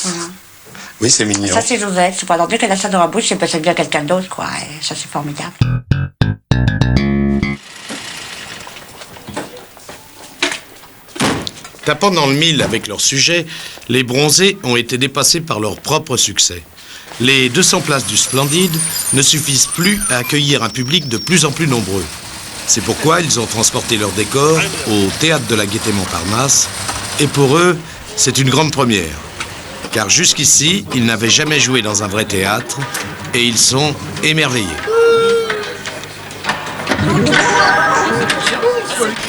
Voilà. Oui, c'est mignon. Ça, c'est Josette. C'est pas alors dès qu'elle a ça dans la bouche, c'est parce qu'elle devient quelqu'un d'autre, quoi. Et ça, c'est formidable. Tapant dans le mille avec leur sujet, les bronzés ont été dépassés par leur propre succès. Les 200 places du Splendide ne suffisent plus à accueillir un public de plus en plus nombreux. C'est pourquoi ils ont transporté leur décor au Théâtre de la Gaîté-Montparnasse. Et pour eux, c'est une grande première. Car jusqu'ici, ils n'avaient jamais joué dans un vrai théâtre et ils sont émerveillés.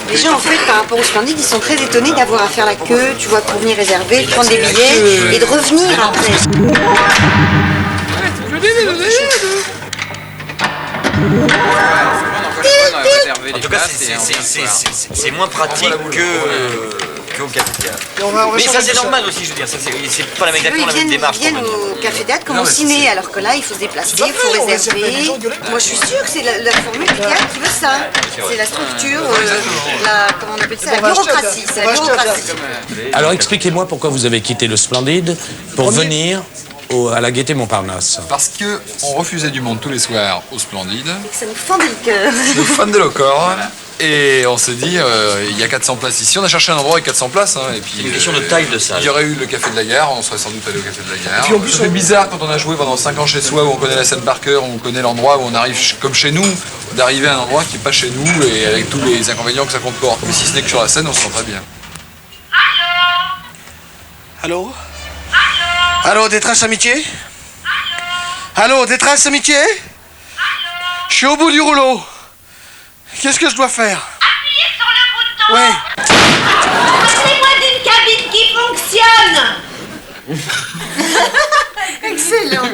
Les gens, en fait, par rapport au Splendide, ils sont très étonnés d'avoir à faire la queue, tu vois, pour venir réserver, prendre des billets et de revenir après. En tout cas, c'est moins pratique qu'au Café Théâtre. Mais ça, c'est normal aussi, je veux dire. C'est pas exactement la même démarche. Ils viennent au Café Théâtre comme au ciné, alors que là, il faut se déplacer, il faut réserver. Moi, je suis sûre que c'est la formule du théâtre qui veut ça. C'est la structure, comment on appelle ça, la bureaucratie. C'est la bureaucratie. Alors, expliquez-moi pourquoi vous avez quitté le Splendide pour venir à la Gaîté-Montparnasse. Parce qu'on refusait du monde tous les soirs au Splendide. Et que ça nous fendait le cœur. Nous fendait le corps. Et on s'est dit, il y a 400 places ici. On a cherché un endroit avec 400 places. Et puis, une question de taille de salle. Il y aurait eu le Café de la Gare, on serait sans doute allé au Café de la Gare. Et puis en plus, c'est bizarre quand on a joué pendant 5 ans chez soi, où on connaît la scène par cœur, où on connaît l'endroit, où on arrive comme chez nous, d'arriver à un endroit qui n'est pas chez nous et avec tous les inconvénients que ça comporte. Mais si ce n'est que sur la scène, on se sent très bien. Allô? Allô, détresse amitié? Allô, détresse amitié? Je suis au bout du rouleau. Qu'est-ce que je dois faire? Appuyez sur le bouton. Ouais. Parlez-moi d'une cabine qui fonctionne. Excellent.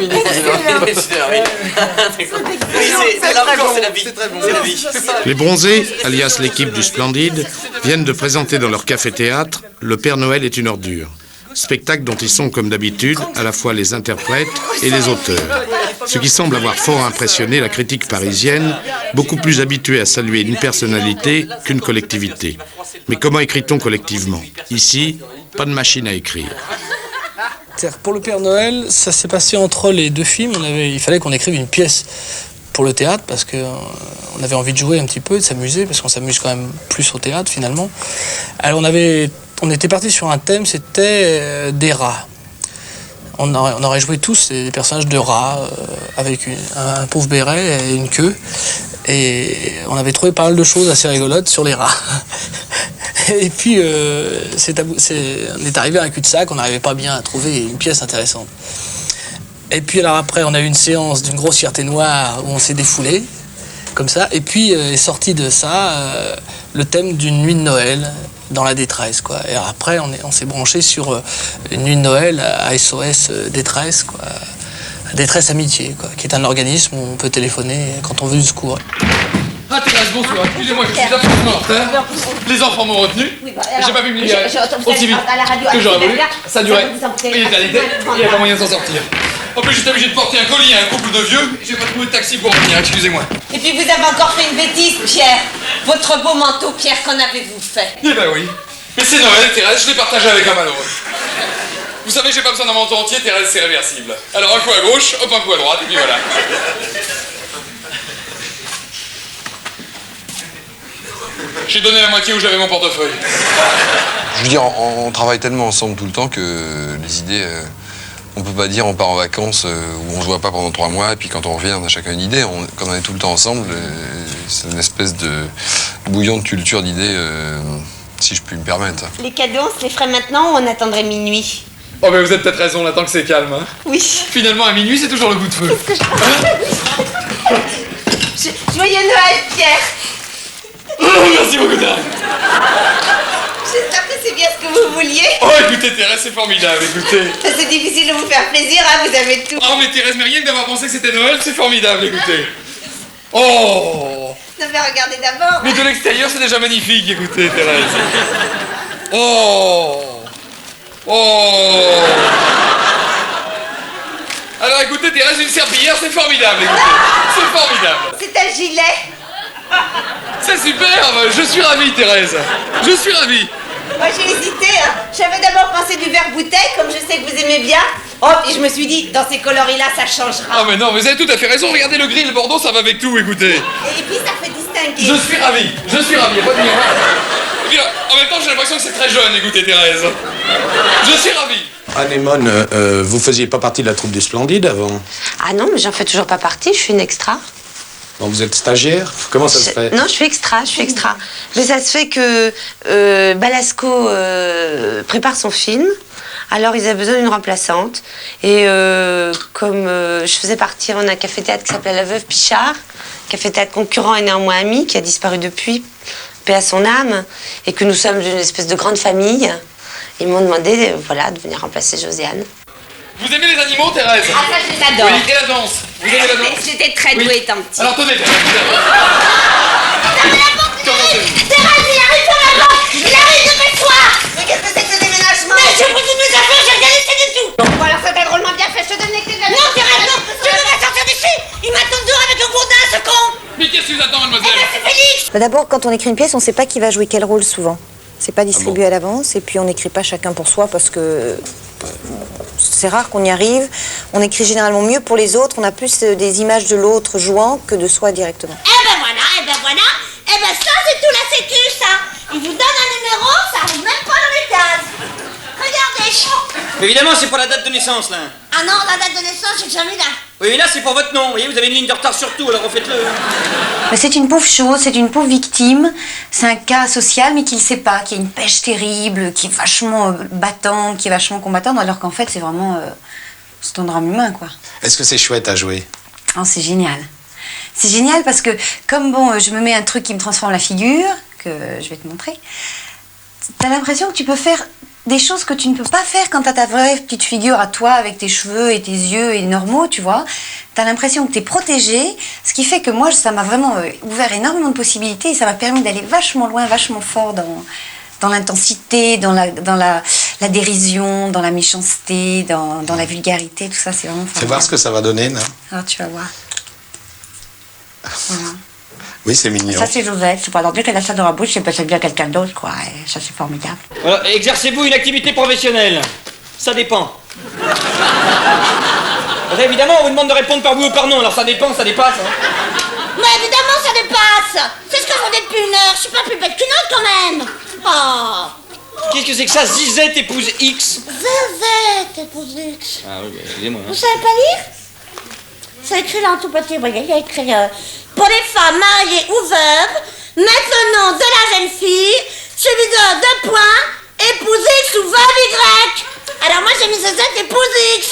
Les bronzés, alias l'équipe du Splendide, viennent de présenter dans leur café-théâtre « Le Père Noël est une ordure ». Spectacle dont ils sont, comme d'habitude, à la fois les interprètes et les auteurs. Ce qui semble avoir fort impressionné la critique parisienne, beaucoup plus habituée à saluer une personnalité qu'une collectivité. Mais comment écrit-on collectivement? Ici, pas de machine à écrire. Pour le Père Noël, ça s'est passé entre les deux films. Il fallait qu'on écrive une pièce pour le théâtre parce qu'on avait envie de jouer un petit peu, de s'amuser, parce qu'on s'amuse quand même plus au théâtre finalement. Alors on était parti sur un thème, c'était des rats. On aurait joué tous des personnages de rats avec un pauvre béret et une queue. Et on avait trouvé pas mal de choses assez rigolotes sur les rats. Et puis on est arrivé à un cul-de-sac, on n'arrivait pas bien à trouver une pièce intéressante. Et puis alors après, on a eu une séance d'une grossièreté noire où on s'est défoulé, comme ça. Et puis est sorti de ça le thème d'une nuit de Noël dans la détresse, quoi. Et après, on s'est branché sur une nuit de Noël à SOS Détresse, quoi. Détresse Amitié, quoi, qui est un organisme où on peut téléphoner quand on veut du secours. Ah Thérèse, bonsoir. Excusez-moi, je suis absolument en retard. Les enfants m'ont retenu. J'ai pas pu me libérer aussi vite que j'aurais voulu. Ça durait. Il est à l'été, il n'y a pas moyen de s'en sortir. En plus, j'étais obligé de porter un colis à un couple de vieux. J'ai pas trouvé de taxi pour revenir, excusez-moi. Et puis vous avez encore fait une bêtise, Pierre. Votre beau manteau, Pierre, qu'en avez-vous fait? Eh ben oui. Mais c'est Noël, Thérèse, je l'ai partagé avec un malheureux. Vous savez, j'ai pas besoin d'un manteau entier, Thérèse, c'est réversible. Alors un coup à gauche, hop, un coup à droite, et puis voilà. J'ai donné la moitié où j'avais mon portefeuille. Je veux dire, on travaille tellement ensemble tout le temps que les idées... on peut pas dire on part en vacances où on se voit pas pendant 3 mois et puis quand on revient on a chacun une idée. Quand on est tout le temps ensemble, c'est une espèce de bouillon de culture d'idées, si je puis me permettre. Les cadeaux, on se les ferait maintenant ou on attendrait minuit? Oh mais vous avez peut-être raison, on attend que c'est calme. Hein. Oui. Finalement à minuit c'est toujours le coup de feu. Joyeux Noël, Pierre. Oh, merci beaucoup Thérèse. J'espère que c'est bien ce que vous vouliez. Oh écoutez Thérèse, c'est formidable, écoutez. C'est difficile de vous faire plaisir, hein, vous avez tout. Oh mais Thérèse, mais rien que d'avoir pensé que c'était Noël, c'est formidable, écoutez. Oh. Non mais regardez d'abord. Mais de l'extérieur c'est déjà magnifique, écoutez Thérèse. Oh. Oh. Alors écoutez Thérèse, une serpillière, c'est formidable, écoutez. C'est formidable. C'est un gilet. C'est superbe, je suis ravi Thérèse. Je suis ravi. Moi j'ai hésité, hein. J'avais d'abord pensé du verre bouteille, comme je sais que vous aimez aimez bien. Oh, et je me suis dit, dans ces coloris-là, ça changera. Ah mais non, vous avez tout à fait raison, regardez le gris, le bordeaux, ça va avec tout, écoutez. Et puis ça fait distinguer. Je suis ravi, y a pas de dire. Et puis là, en même temps, j'ai l'impression que c'est très jeune, écoutez Thérèse. Je suis ravi. Anémone, vous faisiez pas partie de la troupe du Splendide avant? Ah non, mais j'en fais toujours pas partie, je suis une extra. Bon, vous êtes stagiaire? Comment ça se fait? Non, je suis extra. Mais ça se fait que Balasco prépare son film, alors ils avaient besoin d'une remplaçante. Et comme je faisais partie, on a un café-théâtre qui s'appelait La Veuve Pichard, café-théâtre concurrent et néanmoins ami, qui a disparu depuis, paix à son âme, et que nous sommes d'une espèce de grande famille, ils m'ont demandé voilà, de venir remplacer Josiane. Vous aimez les animaux, Thérèse? Ah, ça, je les adore. Oui, et la danse? Vous aimez la danse? J'étais très douée étant petite. Alors tenez, Thérèse. Thérèse, il arrive par la porte. Il arrive de mes soirs. Mais qu'est-ce que c'est que ce déménagement? Mais j'ai pris toutes mes affaires, j'ai rien laissé du tout. Bon, alors ça t'a drôlement bien fait, je te donne les clés de la maison. Non, Thérèse, non, tu peux pas sortir d'ici. Il m'attend dehors avec un gourdin, ce con. Mais qu'est-ce qui vous attend, mademoiselle? C'est Félix. D'abord, quand on écrit une pièce, on ne sait pas qui va jouer quel rôle souvent. C'est pas distribué à l'avance, et puis on n'écrit pas chacun pour soi parce que c'est rare qu'on y arrive. On écrit généralement mieux pour les autres, on a plus des images de l'autre jouant que de soi directement. Eh ben voilà, eh ben ça c'est tout la sécu, ça. Il vous donne un numéro, ça arrive même pas dans les cases. Regardez. Mais évidemment, c'est pour la date de naissance, là. Ah non, la date de naissance, j'ai déjà vu là. Oui, mais là, c'est pour votre nom. Vous voyez, vous avez une ligne de retard sur tout, alors refaites-le. Mais c'est une pauvre chose, c'est une pauvre victime. C'est un cas social, mais qui ne sait pas, qui a une pêche terrible, qui est vachement battant, qui est vachement combattant, alors qu'en fait, c'est vraiment. C'est un drame humain, quoi. Est-ce que c'est chouette à jouer? Oh, c'est génial. C'est génial parce que, comme bon, je me mets un truc qui me transforme la figure, que je vais te montrer, t'as l'impression que tu peux faire des choses que tu ne peux pas faire quand t'as ta vraie petite figure à toi, avec tes cheveux et tes yeux et normaux, tu vois. T'as l'impression que t'es protégé, ce qui fait que moi, ça m'a vraiment ouvert énormément de possibilités et ça m'a permis d'aller vachement loin, vachement fort dans l'intensité, dans la dérision, dans la méchanceté, dans la vulgarité, tout ça, c'est vraiment formidable. Fais voir ce que ça va donner, non? Alors, tu vas voir. Voilà. Oui, c'est mignon. Ça, c'est Josette. C'est pas leur dire qu'elle a ça dans la bouche, c'est peut-être bien quelqu'un d'autre, quoi. Et ça, c'est formidable. Voilà, exercez-vous une activité professionnelle? Ça dépend. Alors, évidemment, on vous demande de répondre par oui ou par non, alors ça dépend, ça dépasse. Hein. Mais évidemment, ça dépasse. C'est ce que j'en ai depuis une heure. Je suis pas plus bête qu'une autre, quand même. Oh. Qu'est-ce que c'est que ça? Zizette épouse X? Zizette épouse X. Ah oui, bah, excusez-moi. Vous savez pas lire? C'est écrit là en tout petit. Voyez, il y a écrit pour les femmes mariées ou veuves, mettre le nom de la jeune fille, suivi de 2 points, épouse X ou veuve Y. Alors moi j'ai mis Zizette épouse X.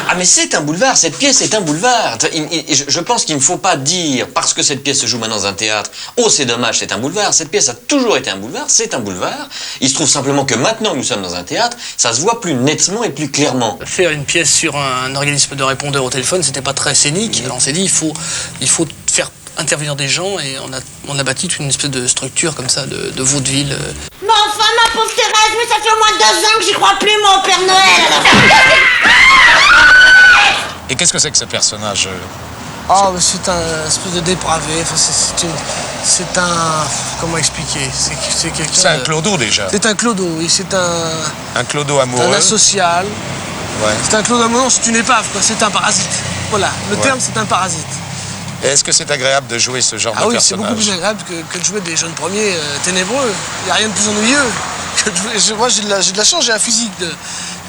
Ah mais c'est un boulevard, cette pièce est un boulevard. Je pense qu'il ne faut pas dire, parce que cette pièce se joue maintenant dans un théâtre, oh c'est dommage, c'est un boulevard. Cette pièce a toujours été un boulevard, c'est un boulevard. Il se trouve simplement que maintenant que nous sommes dans un théâtre, ça se voit plus nettement et plus clairement. Faire une pièce sur un organisme de répondeur au téléphone, c'était pas très scénique. Alors on s'est dit, il faut faire intervenir des gens et on a bâti toute une espèce de structure comme ça, de vaudeville. Mais enfin, ma pauvre Thérèse, mais ça fait au moins 2 ans que j'y crois plus, moi, au Père Noël. Et qu'est-ce que c'est que ce personnage? Ah, c'est un espèce de dépravé. Enfin, c'est un... Comment expliquer? C'est quelqu'un... C'est un clodo, déjà. C'est un clodo, oui. C'est un... Un clodo amoureux. Un asocial. Ouais. C'est un clodo amoureux, c'est une épave, quoi. C'est un parasite. Voilà, le terme, c'est un parasite. Et est-ce que c'est agréable de jouer ce genre de personnage? Ah oui, c'est beaucoup plus agréable que de jouer des jeunes premiers ténébreux. Il n'y a rien de plus ennuyeux que de jouer. Moi, j'ai de la chance, j'ai un physique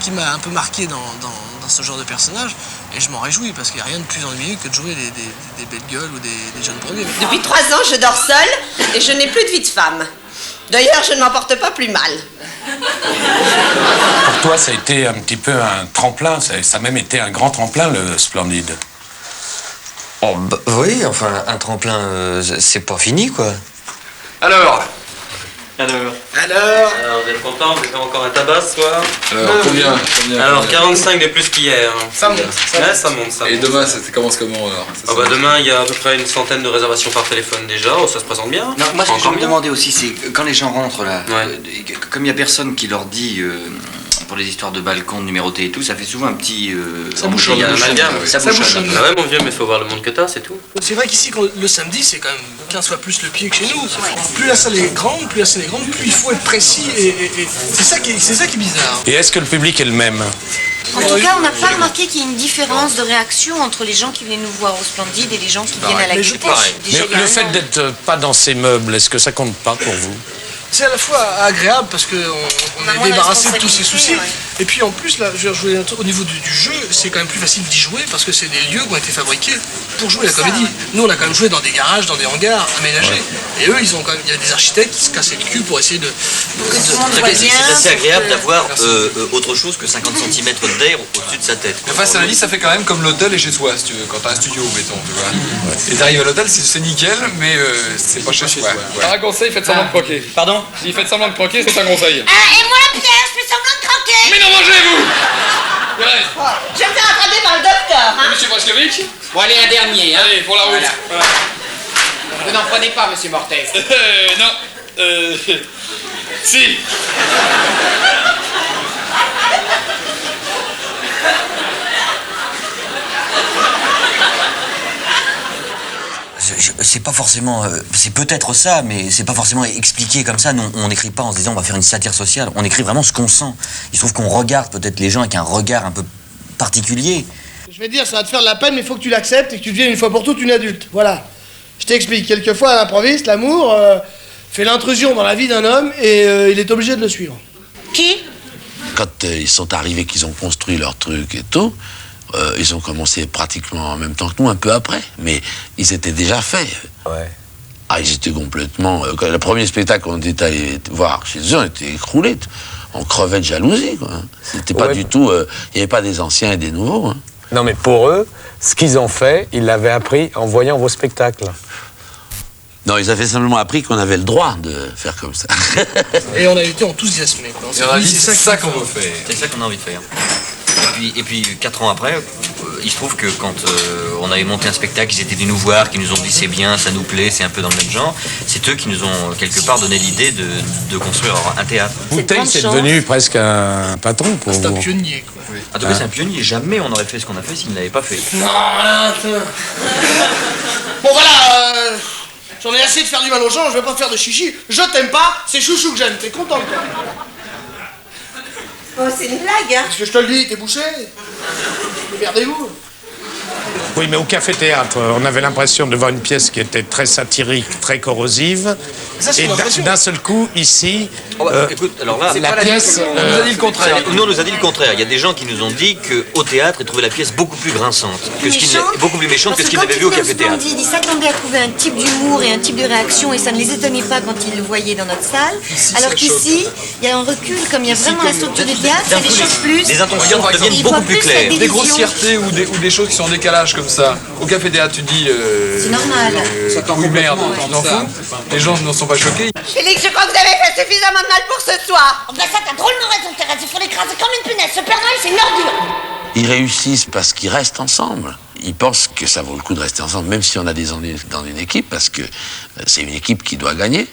qui m'a un peu marqué dans ce genre de personnage. Et je m'en réjouis parce qu'il n'y a rien de plus ennuyeux que de jouer des belles gueules ou des jeunes premiers. Depuis 3 ans, je dors seule et je n'ai plus de vie de femme. D'ailleurs, je ne m'en porte pas plus mal. Pour toi, ça a été un petit peu un tremplin, ça a même été un grand tremplin, le Splendide. Oh, bah, oui, enfin, un tremplin, c'est pas fini, quoi. Alors, Alors, vous êtes content? Vous avez encore un tabac ce soir? Alors, combien Alors, 45 de plus qu'hier. Ça monte. Ouais, ça monte, ça monte. Et demain, ça commence comment alors? Ah bah demain, il y a à peu près une centaine de réservations par téléphone déjà. Oh, ça se présente bien. Non, moi, ce que je me bien. demandais aussi, c'est quand les gens rentrent là, Ouais. comme il n'y a personne qui leur dit, pour les histoires de balcon numérotés et tout, ça fait souvent un petit embouteillage. Ça bouchonne. Bah ouais, mon vieux, mais faut voir le monde que t'as, c'est tout. C'est vrai qu'ici, le samedi, c'est quand même 15 fois plus le pied que chez nous. Plus la salle est grande, plus il faut être précis et c'est ça qui est bizarre. Et est-ce que le public est le même? En tout cas, on n'a pas remarqué qu'il y ait une différence de réaction entre les gens qui venaient nous voir au Splendide et les gens qui viennent à la Gaîté. Mais le fait d'être pas dans ces meubles, est-ce que ça compte pas pour vous? C'est à la fois agréable parce qu'on est débarrassé de tous ces soucis. Ouais. Et puis en plus, là, je jouer au niveau du jeu, c'est quand même plus facile d'y jouer parce que c'est des lieux qui ont été fabriqués pour jouer la comédie. Nous, on a quand même joué dans des garages, dans des hangars aménagés. Ouais. Et eux, ils ont quand même, il y a des architectes qui se cassaient le cul pour essayer de. C'est assez agréable d'avoir autre chose que 50 cm d'air au-dessus de sa tête. Mais face à la vie, ça fait quand même comme l'hôtel est chez toi, si tu veux, quand t'as un studio, mettons, tu vois. Ouais. Et t'arrives à l'hôtel, c'est nickel, mais c'est pas chez toi. Par un conseil, faites semblant de croquer. Pardon? Si faites semblant de croquer, c'est un conseil. Ah, et moi, Pierre, je fais semblant de croquer. Mais non, mangez-vous! Je vais me faire attraper par le docteur. Hein. Monsieur Brascovic? Bon, allez, un dernier. Hein. Allez, pour la route. Voilà. Vous n'en prenez pas, monsieur Mortel. Non. Si. C'est pas forcément... c'est peut-être ça, mais c'est pas forcément expliqué comme ça. Nous, on n'écrit pas en se disant on va faire une satire sociale. On écrit vraiment ce qu'on sent. Il se trouve qu'on regarde peut-être les gens avec un regard un peu particulier. Je vais te dire, ça va te faire de la peine, mais il faut que tu l'acceptes et que tu deviennes une fois pour toutes une adulte. Voilà. Je t'explique. Quelquefois, à l'improviste, l'amour fait l'intrusion dans la vie d'un homme et il est obligé de le suivre. Qui? Quand ils sont arrivés, qu'ils ont construit leur truc et tout... ils ont commencé pratiquement en même temps que nous, un peu après, mais ils étaient déjà faits. Ouais. Ah, ils étaient complètement... le premier spectacle qu'on était allé voir chez eux, on était écroulés. On crevait de jalousie, quoi. C'était pas du tout... il n'y avait pas des anciens et des nouveaux. Hein. Non, mais pour eux, ce qu'ils ont fait, ils l'avaient appris en voyant vos spectacles. Non, ils avaient simplement appris qu'on avait le droit de faire comme ça. Et on a été enthousiasmés. C'est ça qu'on veut faire. C'est ça qu'on a envie de faire. Et puis 4 ans après, il se trouve que quand on avait monté un spectacle, ils étaient venus nous voir, qui nous ont dit c'est bien, ça nous plaît, c'est un peu dans le même genre. C'est eux qui nous ont quelque part donné l'idée de construire un théâtre. Bouteille, c'est devenu presque un patron pour vous. C'est un pionnier, quoi. Oui. En tout cas, c'est un pionnier. Jamais on n'aurait fait ce qu'on a fait s'il ne l'avait pas fait. Non, bon, voilà, j'en ai assez de faire du mal aux gens, je vais pas faire de chichi. Je t'aime pas, c'est Chouchou que j'aime. T'es content, toi? Oh, c'est une blague, hein? Parce que je te le dis, t'es bouché. Démerdez-vous. Oui, mais au café-théâtre, on avait l'impression de voir une pièce qui était très satirique, très corrosive. Ça, et d'un seul coup, ici, écoute, alors là, la pièce... on nous a dit le contraire. Nous, on nous a dit le contraire. Il y a des gens qui nous ont dit qu'au théâtre, ils trouvaient la pièce beaucoup plus grinçante, beaucoup plus méchante que ce qu'ils avaient vu au café-théâtre. Ils s'attendaient à trouver un type d'humour et un type de réaction, et ça ne les étonnait pas quand ils le voyaient dans notre salle. Alors qu'ici, il y a un recul, comme il y a vraiment la structure du théâtre, il y a des choses plus... Les intentions deviennent beaucoup plus claires. Des grossièretés ou des choses qui sont en décalage comme ça. Au café-théâtre, tu dis... c'est normal. Oui, merde, tu t'en fous. Les gens ne sont pas choqués. Félix, je crois que vous avez fait suffisamment de mal pour ce soir. Oh, ben ça, t'as drôlement raison, Thérèse. Il faut l'écraser comme une punaise. Ce Père Noël, c'est une ordure. Ils réussissent parce qu'ils restent ensemble. Ils pensent que ça vaut le coup de rester ensemble, même si on a des ennuis dans une équipe, parce que c'est une équipe qui doit gagner.